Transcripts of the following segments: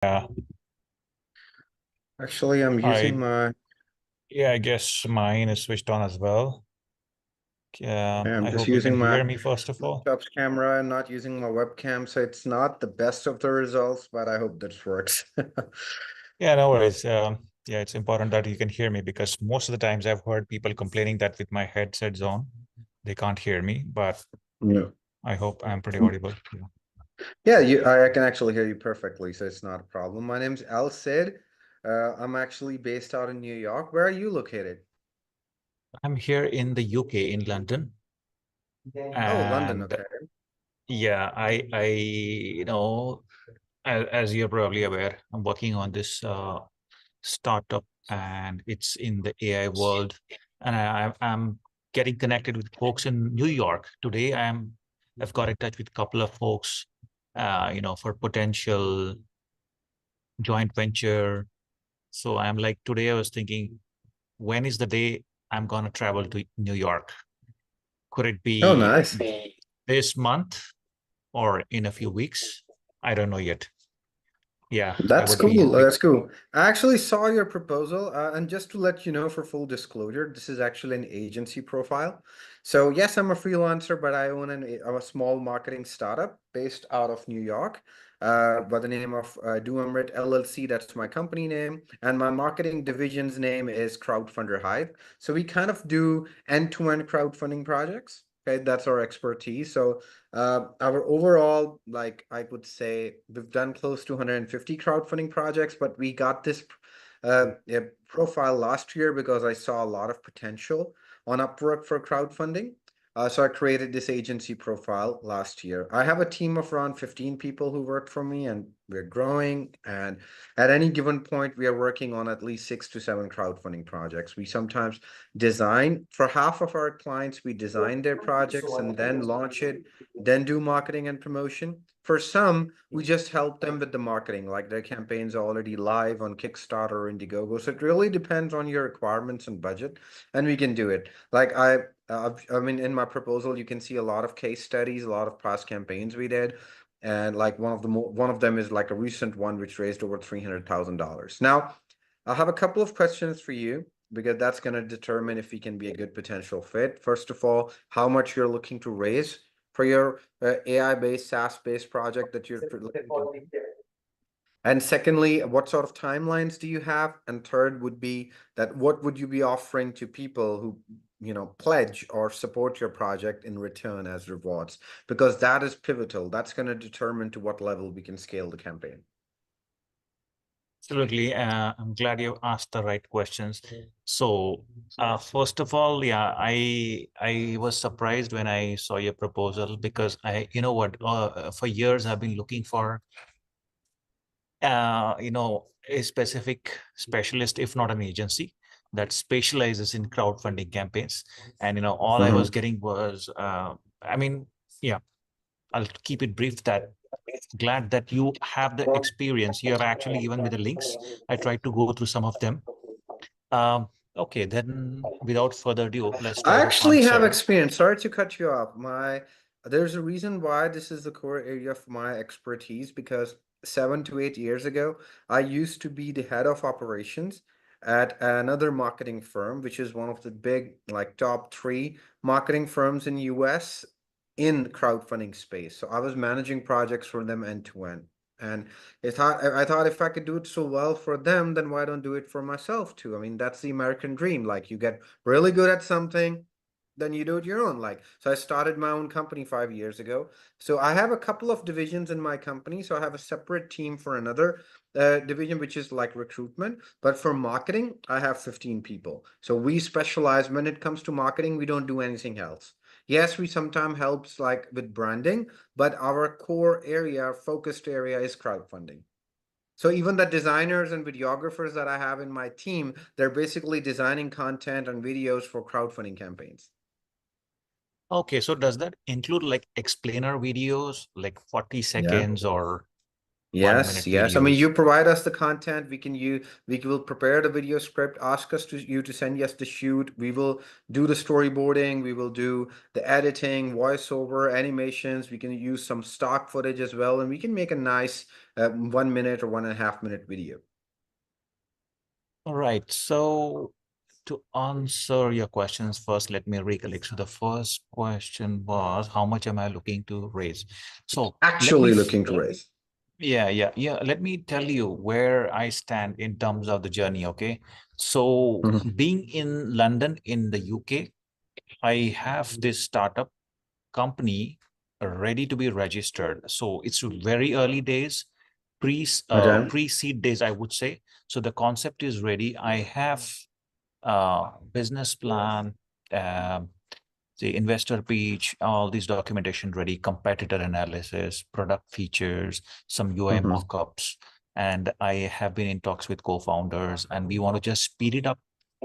Yeah, Actually, I'm using I my, yeah, I guess mine is switched on as well. I'm I just hope you can using my hear me first of all. laptop's camera and not using my webcam, so it's not the best of the results, but I hope this works. Yeah, no worries. Yeah, it's important that you can hear me because most of the times I've heard people complaining that with my headsets on, they can't hear me, but Yeah. I hope I'm pretty audible. Yeah. Yeah, I can actually hear you perfectly, so it's not a problem. My name's Al Sid. I'm actually based out in New York. Where are you located? I'm here in the UK in London, Oh, London, and okay. yeah, as you're probably aware, I'm working on this startup, and it's in the AI world. And I'm getting connected with folks in New York. Today I've got in touch with a couple of folks, for potential joint venture. So I'm like, today I was thinking, when is the day I'm gonna travel to New York? Could it Oh, be nice. this month or in a few weeks? I don't know yet. Yeah, I That's would be cool. happy. That's cool. I actually saw your proposal, and just to let you know, for full disclosure, this is actually an agency profile. So yes, I'm a freelancer, but I own a small marketing startup based out of New York, by the name of Duamrit LLC. That's my company name, and my marketing division's name is Crowdfunder Hive. So we kind of do end-to-end crowdfunding projects. Okay, that's our expertise. So our overall, like I would say, we've done close to 150 crowdfunding projects, but we got this profile last year because I saw a lot of potential on Upwork for crowdfunding. So I created this agency profile last year. I have a team of around 15 people who work for me, and we're growing. And at any given point, we are working on at least 6 to 7 crowdfunding projects. We sometimes design for half of our clients, we design their projects and then launch it, then do marketing and promotion. For some, we just help them with the marketing, like their campaigns are already live on Kickstarter or Indiegogo. So it really depends on your requirements and budget, and we can do it. Like I mean, in my proposal, you can see a lot of case studies, a lot of past campaigns we did, and like one of them is like a recent one which raised over $300,000. Now, I have a couple of questions for you because that's going to determine if we can be a good potential fit. First of all, how much you're looking to raise for your AI-based, SaaS-based project that you're looking to do. And secondly, what sort of timelines do you have? And third would be that what would you be offering to people who, pledge or support your project in return as rewards? Because that is pivotal. That's going to determine to what level we can scale the campaign. Absolutely. I'm glad you asked the right questions. So, first of all, yeah, I was surprised when I saw your proposal because you know what, for years I've been looking for, a specific specialist, if not an agency, that specializes in crowdfunding campaigns. And all I was Mhm. getting was, I mean, yeah, I'll keep it brief. That glad that you have the experience. You have actually given me the links. I tried to go through some of them. Okay, then without further ado, let's I try to actually have answer. experience. Sorry to cut you off. There's a reason why this is the core area of my expertise because 7 to 8 years ago, I used to be the head of operations at another marketing firm, which is one of the big, like top three marketing firms in US in crowdfunding space. So I was managing projects for them end to end. And I thought if I could do it so well for them, then why don't do it for myself too? I mean, that's the American dream. Like you get really good at something, then you do it your own. Like, so I started my own company 5 years ago. So I have a couple of divisions in my company. So I have a separate team for another division, which is like recruitment. But for marketing, I have 15 people. So we specialize when it comes to marketing, we don't do anything else. Yes, we sometimes helps like with branding, but our core area, focused area is crowdfunding. So even the designers and videographers that I have in my team, they're basically designing content and videos for crowdfunding campaigns. Okay, so does that include like explainer videos, like 40 Yeah. seconds or one Yes, minute yes. I mean, videos? you provide us the content, we will prepare the video script, ask us to you to send us the shoot. We will do the storyboarding, we will do the editing, voiceover, animations. We can use some stock footage as well, and we can make a nice 1 minute or 1.5 minute video. All right. So to answer your questions first, let me recollect. So the first question was, how much am I looking to raise? So let me, Actually looking to raise. yeah. Let me tell you where I stand in terms of the journey. Okay. So Mhm. being in London in the UK, I have this startup company ready to be registered. So it's very early days, Okay. pre-seed days, I would say. So the concept is ready. I have business plan, um, the investor pitch, all these documentation ready, competitor analysis, product features, some UI Mhm. mockups. And I have been in talks with co-founders, and we want to just speed it up.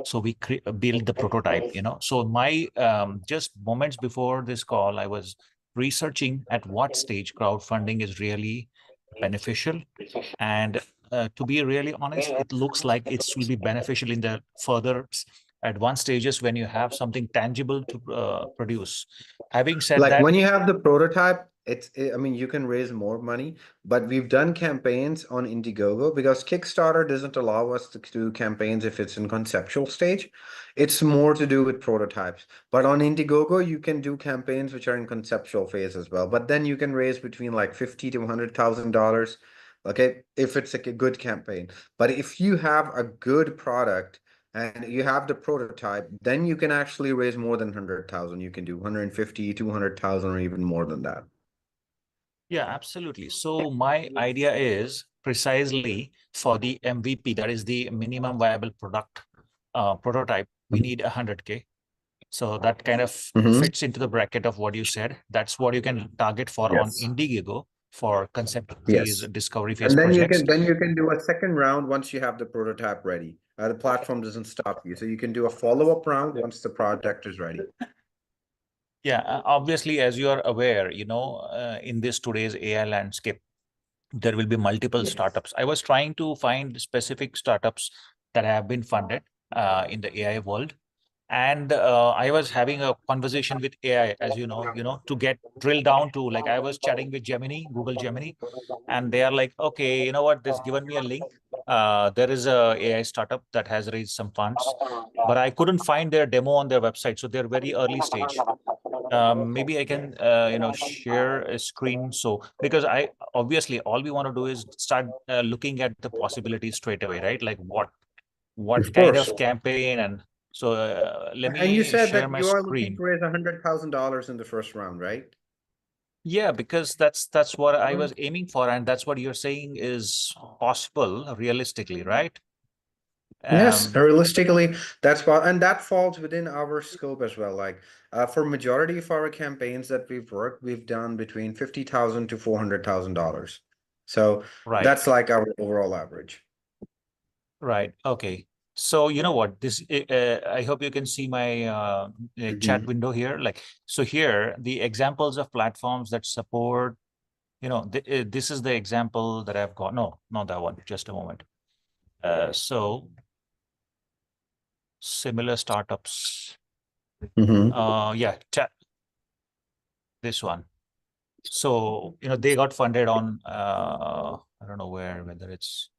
So we build the prototype, So my just moments before this call, I was researching at what stage crowdfunding is really beneficial. And to be really honest, it looks like it will be beneficial in the further advanced stages when you have something tangible to produce. Having said Like that, when you have the prototype, I mean, you can raise more money, but we've done campaigns on Indiegogo because Kickstarter doesn't allow us to do campaigns if it's in conceptual stage. It's more to do with prototypes. But on Indiegogo, you can do campaigns which are in conceptual phase as well. But then you can raise between like 50 to $100,000, okay, if it's like a good campaign. But if you have a good product and you have the prototype, then you can actually raise more than 100,000. You can do 150, 200,000, or even more than that. yeah, absolutely. So my idea is precisely for the MVP, that is the minimum viable product prototype, we need 100K. So that kind of Mm-hmm. fits into the bracket of what you said. That's what you can target for on Yes. Indiegogo for concept phase, Yes. discovery phase And then you projects. can do a second round once you have the prototype ready. The platform doesn't stop you. So you can do a follow-up round once the project is ready. Yeah, obviously, as you are aware, in this today's AI landscape, there will be multiple startups. I was trying to find specific startups that have been funded in the AI world. And I was having a conversation with AI, as to get drill down to, like, I was chatting with Gemini, Google Gemini, and they are like, okay, you know what, they've given me a link. There is a AI startup that has raised some funds, but I couldn't find their demo on their website. So they're very early stage. Maybe I can share a screen, so because I obviously all we want to do is start looking at the possibilities straight away, right? Like what Of kind course. of campaign. And so let And you me said share that my you are looking screen. to raise $100,000 in the first round, right? Yeah, because that's what I was aiming for, and that's what you're saying is possible realistically, right? Yes, um realistically, that's what, and that falls within our scope as well. Like, for majority of our campaigns that we've worked, we've done between 50,000 to $400,000. So right. that's like our overall average. Right. Okay. So you know what? I hope you can see my chat Mhm. window here. Like, so here, the examples of platforms that support, this is the example that I've got. No, not that one. Just a moment. So similar startups. Mhm. Yeah, chat this one. So, they got funded on, I don't know whether it's,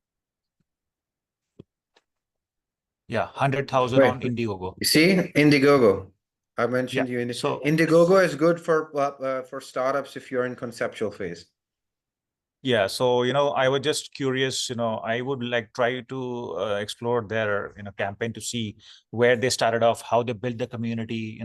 yeah, 100,000 Wait, on Indiegogo. you see, Indiegogo. I Yeah. mentioned you. So Indiegogo is good for startups if you're in conceptual phase. yeah, so I was just curious. I would like try to explore their campaign to see where they started off, how they built the community,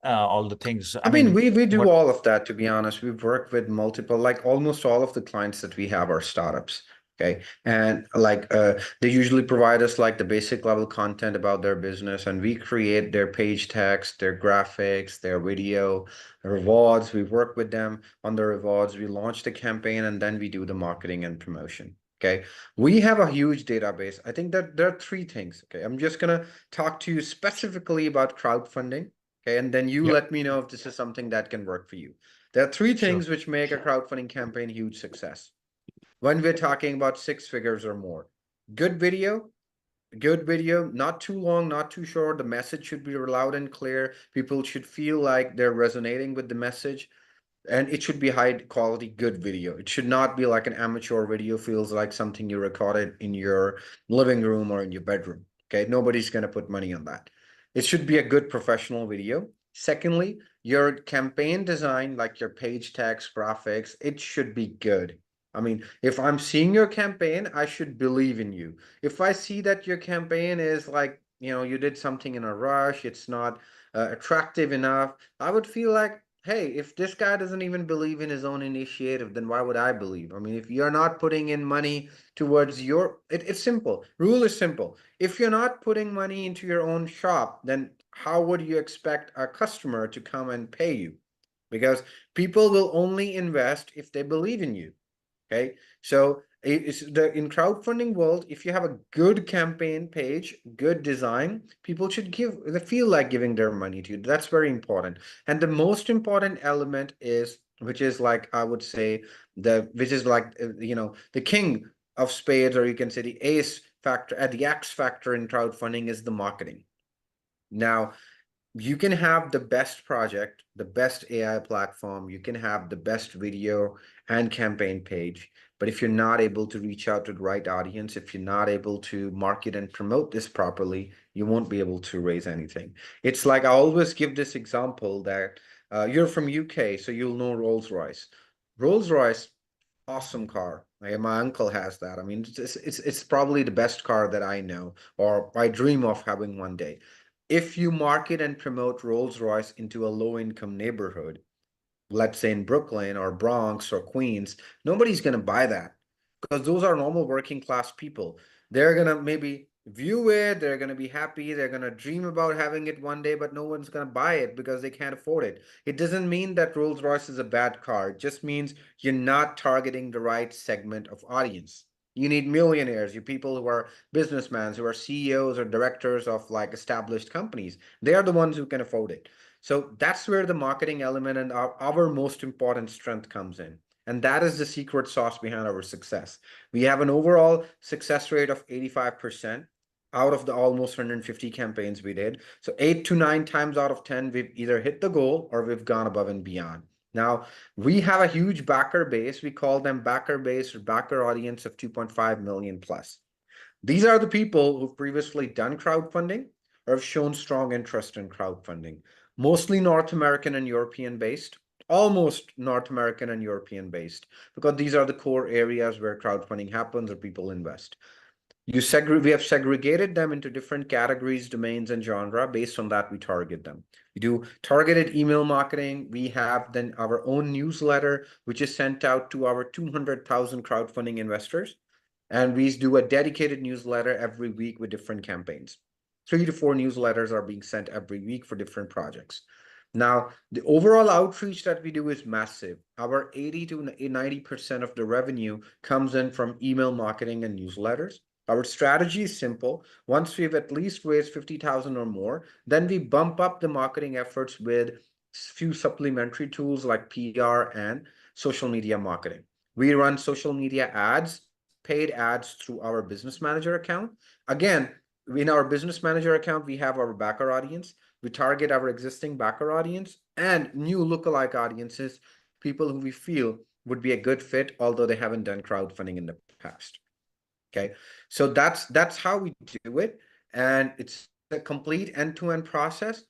all the things. I I mean, mean, we do what all of that, to be honest. We've worked with multiple, like almost all of the clients that we have are startups. Okay. And like they usually provide us like the basic level content about their business, and we create their page text, their graphics, their video, rewards. We work with them on the rewards. We launch the campaign and then we do the marketing and promotion. Okay. We have a huge database. I think that there are three things. Okay. I'm just gonna talk to you specifically about crowdfunding. Okay, and then you Yep, let me know if this is something that can work for you. There are three sure. things which make a crowdfunding campaign a huge success. When we're talking about six figures or more, good video, good video, not too long, not too short. The message should be loud and clear. People should feel like they're resonating with the message. And it should be high quality, good video. It should not be like an amateur video, feels like something you recorded in your living room or in your bedroom. Okay, nobody's going to put money on that. It should be a good professional video. Secondly, your campaign design, like your page text, graphics, it should be good. I mean, if I'm seeing your campaign, I should believe in you. If I see that your campaign is like, you did something in a rush, it's not attractive enough, I would feel like, hey, if this guy doesn't even believe in his own initiative, then why would I believe? I mean, if you're not putting in money towards it's simple. Rule is simple. If you're not putting money into your own shop, then how would you expect a customer to come and pay you? Because people will only invest if they believe in you. Okay, so it's in crowdfunding world, if you have a good campaign page, good design, people should they feel like giving their money to you. That's very important. And the most important element is, which is like, I would say, which is like, the king of spades, or you can say the ace factor, at the X factor in crowdfunding, is the marketing. Now, you can have the best project, the best AI platform, you can have the best video and campaign page. But if you're not able to reach out to the right audience, if you're not able to market and promote this properly, you won't be able to raise anything. It's like, I always give this example that you're from UK, so you'll know Rolls-Royce. Rolls-Royce, awesome car. My uncle has that. I mean, it's probably the best car that I know, or I dream of having one day. If you market and promote Rolls-Royce into a low-income neighborhood, let's say in Brooklyn or Bronx or Queens, nobody's going to buy that, because those are normal working class people. They're going to maybe view it, they're going to be happy, they're going to dream about having it one day, but no one's going to buy it because they can't afford it. It doesn't mean that Rolls-Royce is a bad car. It just means you're not targeting the right segment of audience. You need millionaires, you people who are businessmen, who are CEOs or directors of like established companies. They are the ones who can afford it. So that's where the marketing element and our most important strength comes in. And that is the secret sauce behind our success. We have an overall success rate of 85% out of the almost 150 campaigns we did. So 8 to 9 times out of 10, we've either hit the goal or we've gone above and beyond. Now, we have a huge backer base. We call them backer base or backer audience of 2.5 million plus. These are the people who've previously done crowdfunding or have shown strong interest in crowdfunding. Mostly North American and European based, almost North American and European based, because these are the core areas where crowdfunding happens or people invest. We have segregated them into different categories, domains, and genre. Based on that, we target them. We do targeted email marketing. We have then our own newsletter, which is sent out to our 200,000 crowdfunding investors. And we do a dedicated newsletter every week with different campaigns. 3 to 4 newsletters are being sent every week for different projects. Now, the overall outreach that we do is massive. Our 80 to 90% of the revenue comes in from email marketing and newsletters. Our strategy is simple. Once we've at least raised 50,000 or more, then we bump up the marketing efforts with few supplementary tools like PR and social media marketing. We run social media ads, paid ads through our business manager account. Again, in our business manager account, we have our backer audience. We target our existing backer audience and new lookalike audiences, people who we feel would be a good fit, although they haven't done crowdfunding in the past. Okay, so that's how we do it, and it's a complete end-to-end process.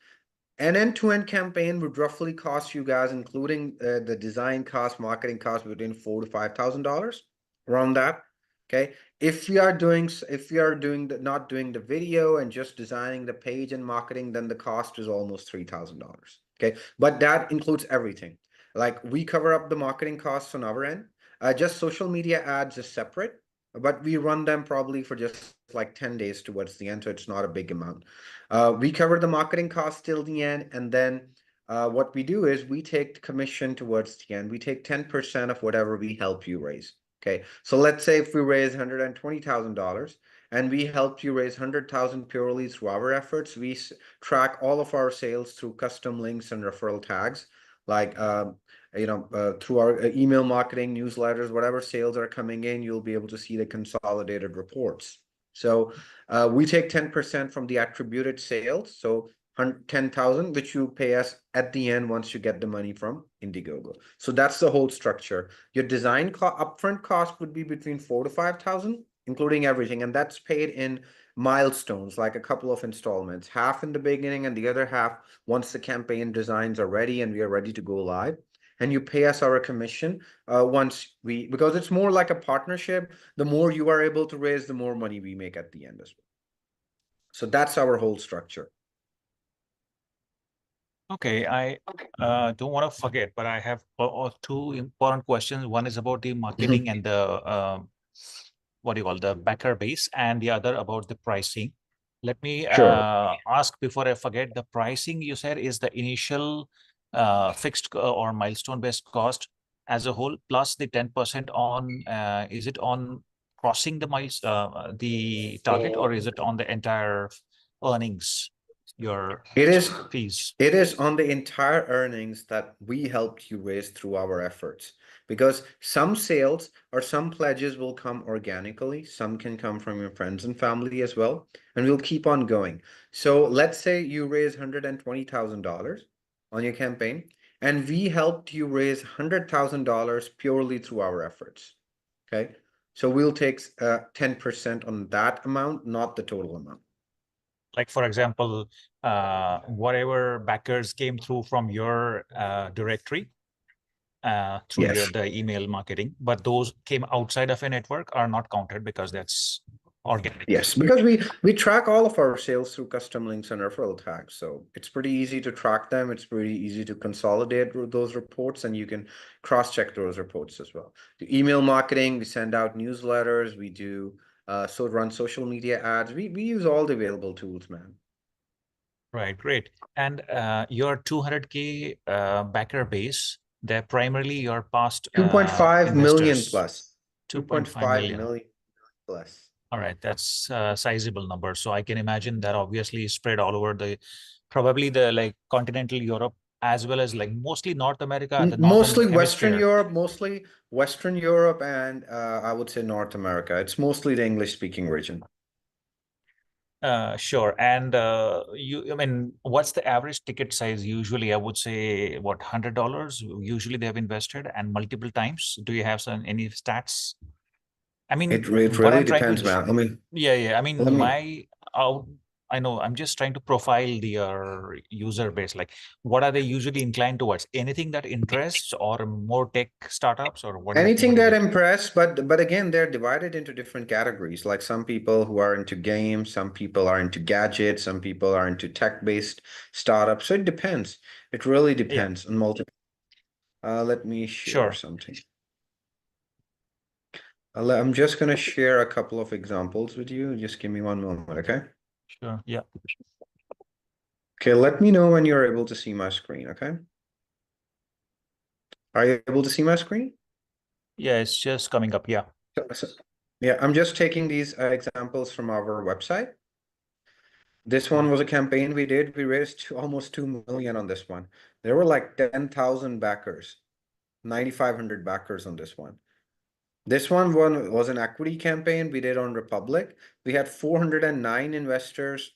An end-to-end campaign would roughly cost you guys, including the design cost, marketing cost, between $4,000 to $5,000, around that. Okay, if you are doing not doing the video and just designing the page and marketing, then the cost is almost $3,000. Okay, but that includes everything. Like, we cover up the marketing costs on our end. Just social media ads is separate, but we run them probably for just like 10 days towards the end, so it's not a big amount. We cover the marketing costs till the end, and then what we do is we take commission towards the end. We take 10% of whatever we help you raise. Okay, so let's say if we raise $120,000 and we helped you raise 100,000 purely through our efforts, we track all of our sales through custom links and referral tags, like through our email marketing, newsletters, whatever sales are coming in, you'll be able to see the consolidated reports. So we take 10% from the attributed sales, so 10,000, which you pay us at the end once you get the money from Indiegogo. So that's the whole structure. Your design upfront cost would be between 4 to 5,000, including everything, and that's paid in milestones, like a couple of installments, half in the beginning and the other half once the campaign designs are ready and we are ready to go live. And you pay us our commission once we, because it's more like a partnership. The more you are able to raise, the more money we make at the end as well. So that's our whole structure. Okay, I don't want to forget, but I have two important questions. One is about the marketing and the what do you call the backer base, and the other about the pricing. Let me Sure. ask before I forget. The pricing you said is the initial fixed or milestone based cost as a whole, plus the 10% on. Is it on crossing the target, or is it on the entire earnings? Your It is fees. it is on the entire earnings that we helped you raise through our efforts. Because some sales or some pledges will come organically, some can come from your friends and family as well, and we'll keep on going. So let's say you raise $120,000 on your campaign, and we helped you raise $100,000 purely through our efforts. Okay, so we'll take 10% on that amount, not the total amount. Like, for example, whatever backers came through from your directory through Yes. the email marketing, but those came outside of a network are not counted because that's organic. Yes, because we track all of our sales through custom links and referral tags. So it's pretty easy to track them. It's pretty easy to consolidate those reports, and you can cross-check those reports as well. The email marketing, we send out newsletters, we do run social media ads. We use all the available tools, man. Right, great. And your 200K backer base, they're primarily your past 2.5 million investors, plus. 2.5 2.5 million. million plus. All right, that's a sizable number. So I can imagine that obviously spread all over probably the like continental Europe, as well as like mostly North America, the northern Mostly Western hemisphere. Europe, and I would say North America. It's mostly the English-speaking region. Sure. And I mean, what's the average ticket size? Usually, I would say what, $100 usually they have invested and multiple times. Do you have any stats? I mean, It what really I'm trying to, depends, man. I mean, yeah. I let mean, me. I know I'm just trying to profile their user base. Like, what are they usually inclined towards? Anything that interests, or more tech startups, or Anything what is that it? impress, but again, they're divided into different categories. Like some people who are into games, some people are into gadgets, some people are into tech-based startups. So it depends. It really Yeah, depends on multiple. Let me share sure, something. I'm just gonna share a couple of examples with you. Just give me one moment, okay? sure. Yeah, Okay, let me know when you're able to see my screen, okay? Are you able to see my screen? yeah. It's just coming up. Yeah. So- yeah, I'm just taking these examples from our website. This one was a campaign we did. We raised almost 2 million on this one. There were like 10,000 backers, 9,500 backers on this one. This one was an equity campaign we did on Republic. We had 409 investors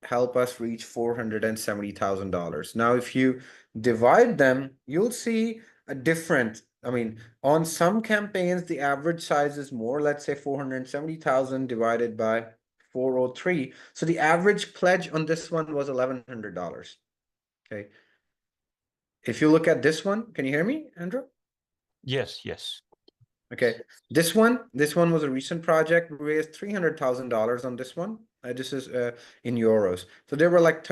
help us reach $470,000. Now, if you divide them, you'll see a different. I mean, on some campaigns, the average size is more. Let's say 470,000 divided by 403. So the average pledge on this one was $1,100. Okay. If you look at this one, can you hear me, Andrew? Yes. Yes. Okay, this one was a recent project. We raised $300,000 on this one. This is in euros. So there were like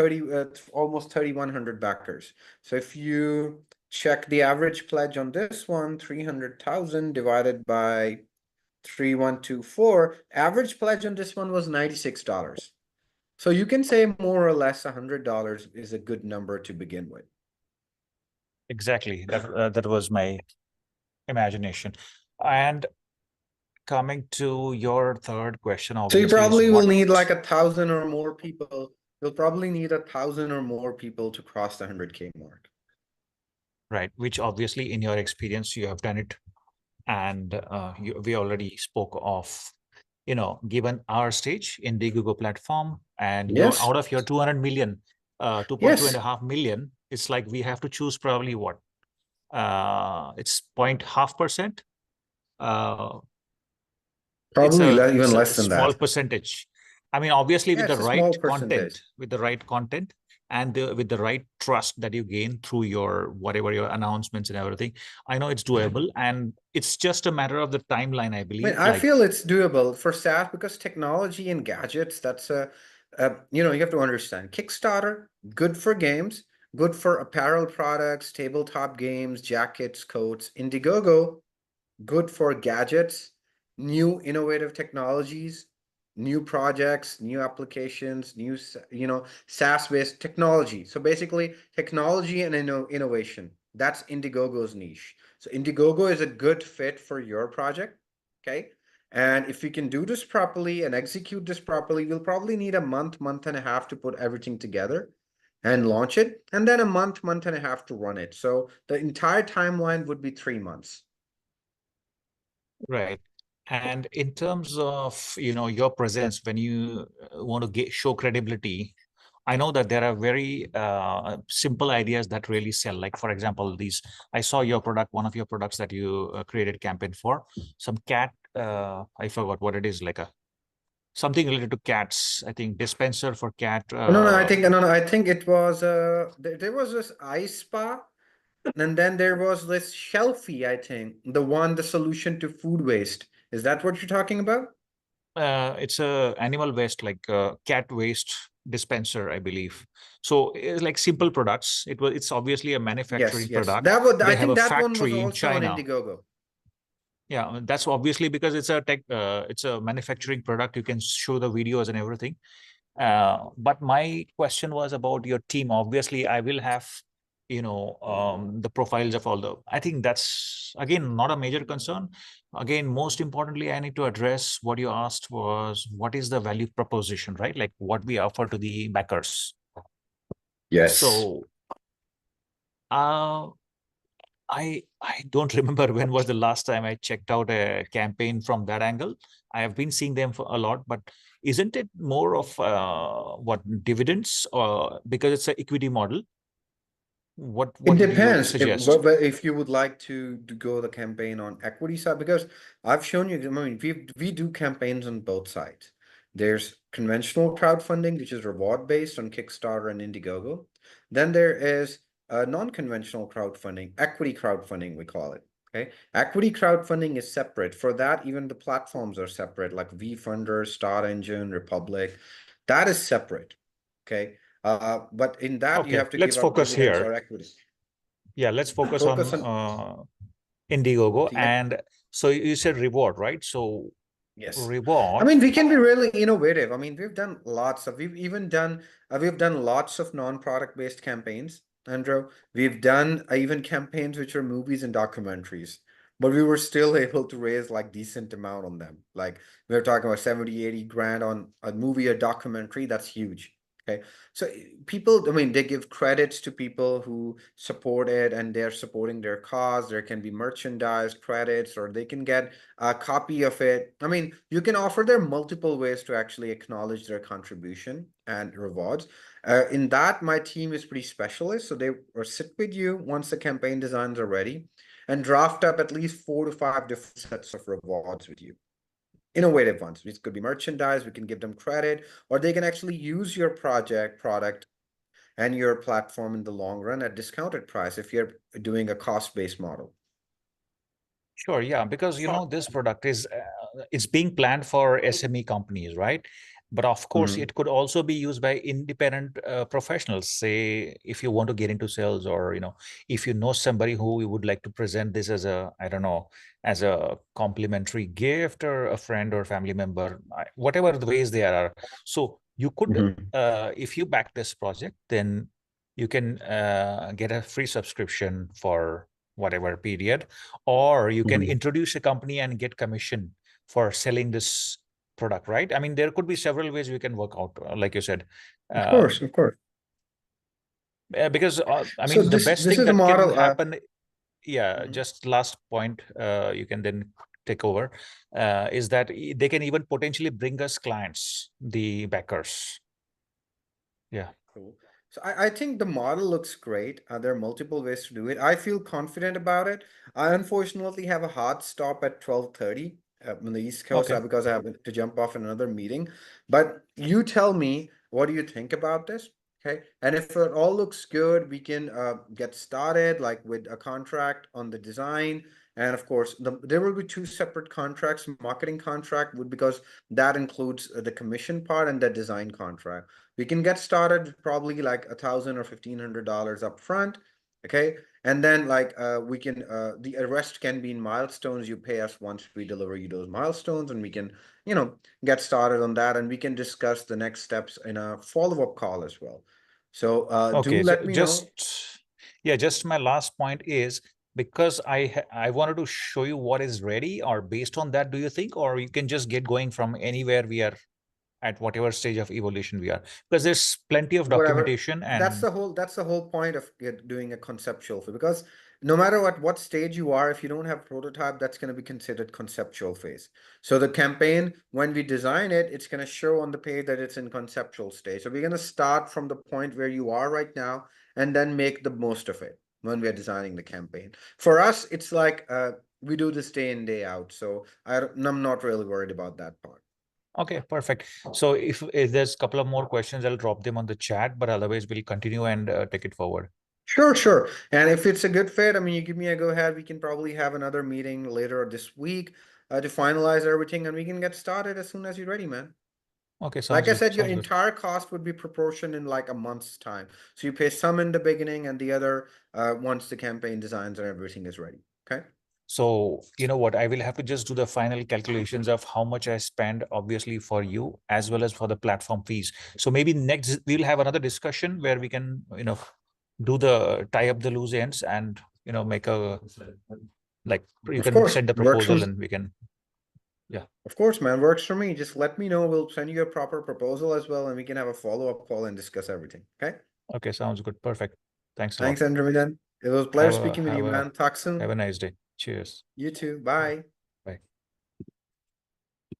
almost 3,100 backers. So if you check the average pledge on this one, 300,000 divided by 3,124, average pledge on this one was $96. So you can say more or less $100 is a good number to begin with. Exactly. That was my imagination. And coming to your third question, So you obviously, is probably will what, need like 1,000 or more people. You'll probably need 1,000 or more people to cross the 100K mark. right, which obviously in your experience, you have done it. And we already spoke of, given our stage in the Google platform, and you're Yes. out of your 200 million, 2.2 and Yes. a half million, it's like we have to choose probably what, It's 0.5%. It's Probably even it's a less than small that. percentage. I mean, obviously, Yeah, it's a small percentage. and with the right trust that you gain through your whatever your announcements and everything, I know it's doable, and it's just a matter of the timeline, I I mean, believe. I Like, feel it's doable for SaaS because technology and gadgets, that's you know, you have to understand. Kickstarter, good for games, good for apparel products, tabletop games, jackets, coats. Indiegogo, good for gadgets, new innovative technologies, new projects, new applications, new, you know, SaaS-based technology. So basically, technology and innovation. That's Indiegogo's niche. So Indiegogo is a good fit for your project, okay? And if we can do this properly and execute this properly, we'll probably need a month and a half to put everything together and launch it, and then a month and a half to run it. So the entire timeline would be 3 months. right. And in terms of, your presence, when you want to show credibility, I know that there are very simple ideas that really sell. Like, for example, I saw your product, one of your products that you created campaign for, some cat, I forgot what it is, like something related to cats, I think dispenser for cat. No, no, I think no, no, I think it was there was this ice spa, and then there was this shelfie, I think, the solution to food waste. Is that what you're talking about? It's a animal waste, like cat waste dispenser, I believe. So it's like simple products. It's obviously a Yes, manufacturing yes. product. That was, I They have think a that one was factory in also on China. Indiegogo. Yeah, that's obviously because it's a manufacturing product. You can show the videos and everything. But my question was about your team. Obviously, I will have, the profiles of all I think that's, again, not a major concern. Again, most importantly, I need to address what you asked was what is the value proposition, right? Like what we offer to the backers. Yes. So, uh, I don't remember when was the last time I checked out a campaign from that angle. I have been seeing them for a lot, but isn't it more of what dividends, or because it's an equity model? It What would you depends suggest? but if you would like to go the campaign on equity side, because I've shown you, I mean, we do campaigns on both sides. There's conventional crowdfunding, which is reward based on Kickstarter and Indiegogo. Then there is non-conventional crowdfunding, equity crowdfunding, we call it. Okay, equity crowdfunding is separate. For that, even the platforms are separate, like VFunder, Start Engine, Republic. That is separate. Okay. But in that, you Okay, have to let's give up focus dividends here. or equity. Yeah, let's focus Focus on on, Indiegogo. yeah, And so you said reward, right? So yes. I reward. mean, we can be really innovative. I mean, we've done lots of non-product based campaigns, Andrew. We've done even campaigns which are movies and documentaries, but we were still able to raise like decent amount on them. Like we were talking about 70, 80 grand on a movie or documentary. That's huge. Okay. So people, I mean, they give credits to people who support it and they're supporting their cause. There can be merchandise credits, or they can get a copy of it. I mean, you can offer them multiple ways to actually acknowledge their contribution and rewards. In that, my team is pretty specialist. So they will sit with you once the campaign designs are ready and draft up at least 4 to 5 different sets of rewards with you. Innovative ones. It could be merchandise, we can give them credit, or they can actually use your product and your platform in the long run at discounted price if you're doing a cost-based model. Sure, yeah, because this product is it's being planned for SME companies, right? But of course, Mhm. it could also be used by independent professionals. Say, if you want to get into sales, or if you know somebody who you would like to present this as a, I don't know, as a complimentary gift, or a friend or family member, whatever the ways they are. So you could, Mhm. if you back this project, then you can get a free subscription for whatever period, or you can Mhm. introduce a company and get commission for selling this product, right? I mean, there could be several ways we can work out, like you said. Of uh, course, of course. because I So mean, the this best this thing is a that can model. happen, yeah, Mhm. just last point, you can then take over, is that they can even potentially bring us clients, the backers. Yeah. Cool. So I think the model looks great. There are multiple ways to do it. I feel confident about it. I unfortunately have a hard stop at 12:30 on the East Coast Okay. because I have to jump off in another meeting. But you tell me, what do you think about this? Okay. And if it all looks good, we can get started like with a contract on the design. And of course, there will be two separate contracts. Marketing contract would, because that includes the commission part and the design contract. We can get started probably like $1,000 or $1,500 up front. Okay. And then like we can the rest can be in milestones. You pay us once we deliver you those milestones, and we can, you know, get started on that, and we can discuss the next steps in a follow-up call as well. So do Okay, so let me know. just my last point is, because I wanted to show you what is ready, or based on that, do you think, or you can just get going from anywhere we are at, whatever stage of evolution we are, because there's plenty of Whatever. documentation That's and the whole point of doing a conceptual phase, because no matter what stage you are, if you don't have prototype, that's going to be considered conceptual phase. So the campaign, when we design it, it's going to show on the page that it's in conceptual stage. So we're going to start from the point where you are right now and then make the most of it when we are designing the campaign. For us, it's like we do this day in, day out. So I'm not really worried about that part. okay, perfect. So if there's a couple of more questions, I'll drop them on the chat, but otherwise we'll continue and take it forward. Sure, sure. And if it's a good fit, I mean, you give me a go ahead, we can probably have another meeting later this week to finalize everything, and we can get started as soon as you're ready, man. Okay, Like sounds I good. said, your Sounds good. entire cost would be proportioned in like a month's time. So you pay some in the beginning and the other once the campaign designs and everything is ready. Okay. So, you know what, I will have to just do the final calculations of how much I spend, obviously, for you as well as for the platform fees. So maybe next we'll have another discussion where we can, do the tie up the loose ends and, make a, like, you Of can course, send the works for proposal and we can, yeah. of course, man, works for me. Just let me know. We'll send you a proper proposal as well, and we can have a follow-up call and discuss everything. Okay. Okay, sounds good. Perfect. Thanks a lot. Thanks, Andrew. It was a pleasure Have a speaking with you, have a man. Talk have soon. a nice day. Cheers. You too. Bye.